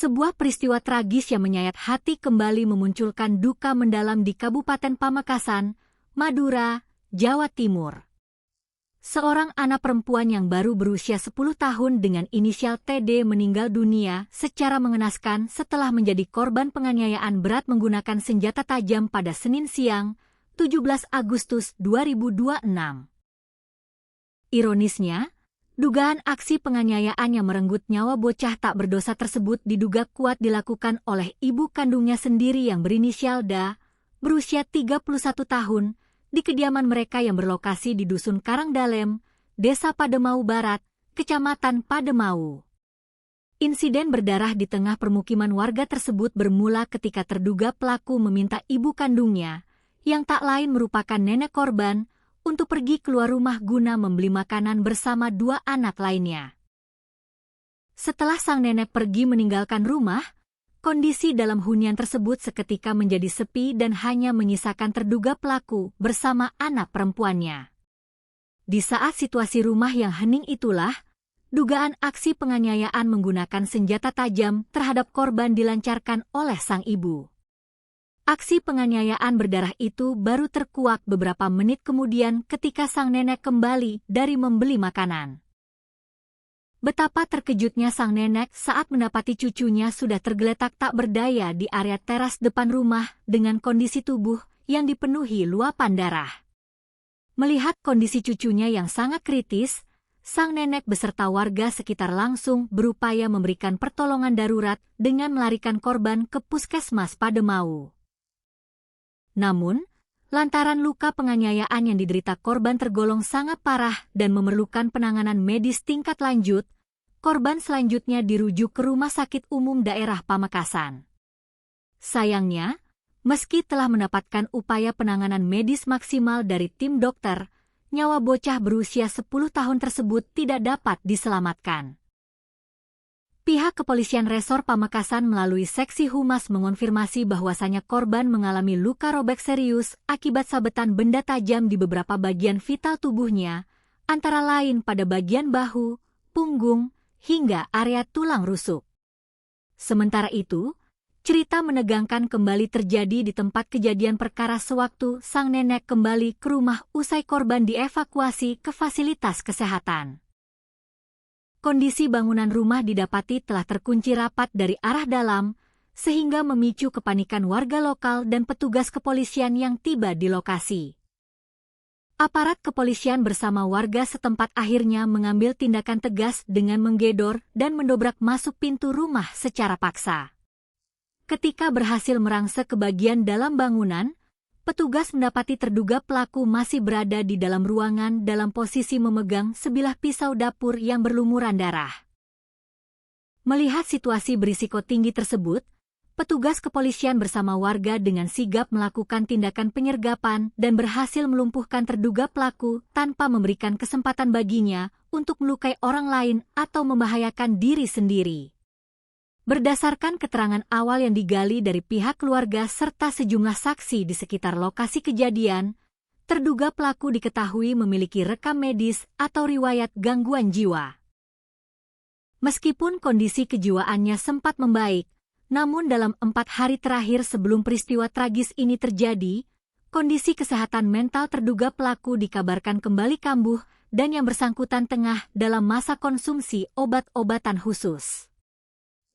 Sebuah peristiwa tragis yang menyayat hati kembali memunculkan duka mendalam di Kabupaten Pamekasan, Madura, Jawa Timur. Seorang anak perempuan yang baru berusia 10 tahun dengan inisial TD meninggal dunia secara mengenaskan setelah menjadi korban penganiayaan berat menggunakan senjata tajam pada Senin siang, 17 Agustus 2026. Ironisnya, dugaan aksi penganiayaan yang merenggut nyawa bocah tak berdosa tersebut diduga kuat dilakukan oleh ibu kandungnya sendiri yang berinisial Da, berusia 31 tahun, di kediaman mereka yang berlokasi di Dusun Karangdalem, Desa Pademau Barat, Kecamatan Pademau. Insiden berdarah di tengah permukiman warga tersebut bermula ketika terduga pelaku meminta ibu kandungnya, yang tak lain merupakan nenek korban, untuk pergi keluar rumah guna membeli makanan bersama dua anak lainnya. Setelah sang nenek pergi meninggalkan rumah, kondisi dalam hunian tersebut seketika menjadi sepi dan hanya menyisakan terduga pelaku bersama anak perempuannya. Di saat situasi rumah yang hening itulah, dugaan aksi penganiayaan menggunakan senjata tajam terhadap korban dilancarkan oleh sang ibu. Aksi penganiayaan berdarah itu baru terkuak beberapa menit kemudian ketika sang nenek kembali dari membeli makanan. Betapa terkejutnya sang nenek saat mendapati cucunya sudah tergeletak tak berdaya di area teras depan rumah dengan kondisi tubuh yang dipenuhi luapan darah. Melihat kondisi cucunya yang sangat kritis, sang nenek beserta warga sekitar langsung berupaya memberikan pertolongan darurat dengan melarikan korban ke Puskesmas Pademau. Namun, lantaran luka penganiayaan yang diderita korban tergolong sangat parah dan memerlukan penanganan medis tingkat lanjut, korban selanjutnya dirujuk ke Rumah Sakit Umum Daerah Pamekasan. Sayangnya, meski telah mendapatkan upaya penanganan medis maksimal dari tim dokter, nyawa bocah berusia 10 tahun tersebut tidak dapat diselamatkan. Pihak Kepolisian Resor Pamekasan melalui Seksi Humas mengonfirmasi bahwasanya korban mengalami luka robek serius akibat sabetan benda tajam di beberapa bagian vital tubuhnya, antara lain pada bagian bahu, punggung, hingga area tulang rusuk. Sementara itu, cerita menegangkan kembali terjadi di tempat kejadian perkara sewaktu sang nenek kembali ke rumah usai korban dievakuasi ke fasilitas kesehatan. Kondisi bangunan rumah didapati telah terkunci rapat dari arah dalam, sehingga memicu kepanikan warga lokal dan petugas kepolisian yang tiba di lokasi. Aparat kepolisian bersama warga setempat akhirnya mengambil tindakan tegas dengan menggedor dan mendobrak masuk pintu rumah secara paksa. Ketika berhasil merangsek ke bagian dalam bangunan, petugas mendapati terduga pelaku masih berada di dalam ruangan dalam posisi memegang sebilah pisau dapur yang berlumuran darah. Melihat situasi berisiko tinggi tersebut, petugas kepolisian bersama warga dengan sigap melakukan tindakan penyergapan dan berhasil melumpuhkan terduga pelaku tanpa memberikan kesempatan baginya untuk melukai orang lain atau membahayakan diri sendiri. Berdasarkan keterangan awal yang digali dari pihak keluarga serta sejumlah saksi di sekitar lokasi kejadian, terduga pelaku diketahui memiliki rekam medis atau riwayat gangguan jiwa. Meskipun kondisi kejiwaannya sempat membaik, namun dalam 4 hari terakhir sebelum peristiwa tragis ini terjadi, kondisi kesehatan mental terduga pelaku dikabarkan kembali kambuh dan yang bersangkutan tengah dalam masa konsumsi obat-obatan khusus.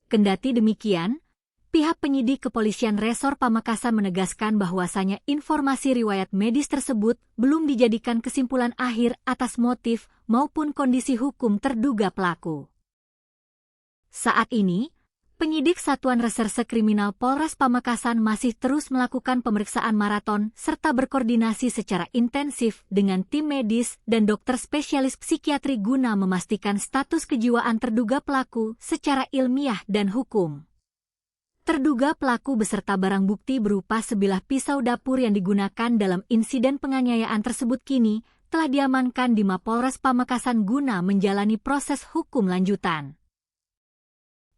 Kendati demikian, pihak penyidik Kepolisian Resor Pamekasan menegaskan bahwasanya informasi riwayat medis tersebut belum dijadikan kesimpulan akhir atas motif maupun kondisi hukum terduga pelaku. Saat ini, penyidik Satuan Reserse Kriminal Polres Pamekasan masih terus melakukan pemeriksaan maraton serta berkoordinasi secara intensif dengan tim medis dan dokter spesialis psikiatri guna memastikan status kejiwaan terduga pelaku secara ilmiah dan hukum. Terduga pelaku beserta barang bukti berupa sebilah pisau dapur yang digunakan dalam insiden penganiayaan tersebut kini telah diamankan di Mapolres Pamekasan guna menjalani proses hukum lanjutan.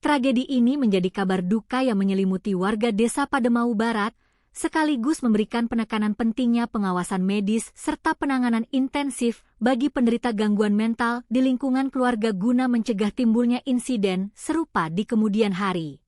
Tragedi ini menjadi kabar duka yang menyelimuti warga Desa Pademau Barat, sekaligus memberikan penekanan pentingnya pengawasan medis serta penanganan intensif bagi penderita gangguan mental di lingkungan keluarga guna mencegah timbulnya insiden serupa di kemudian hari.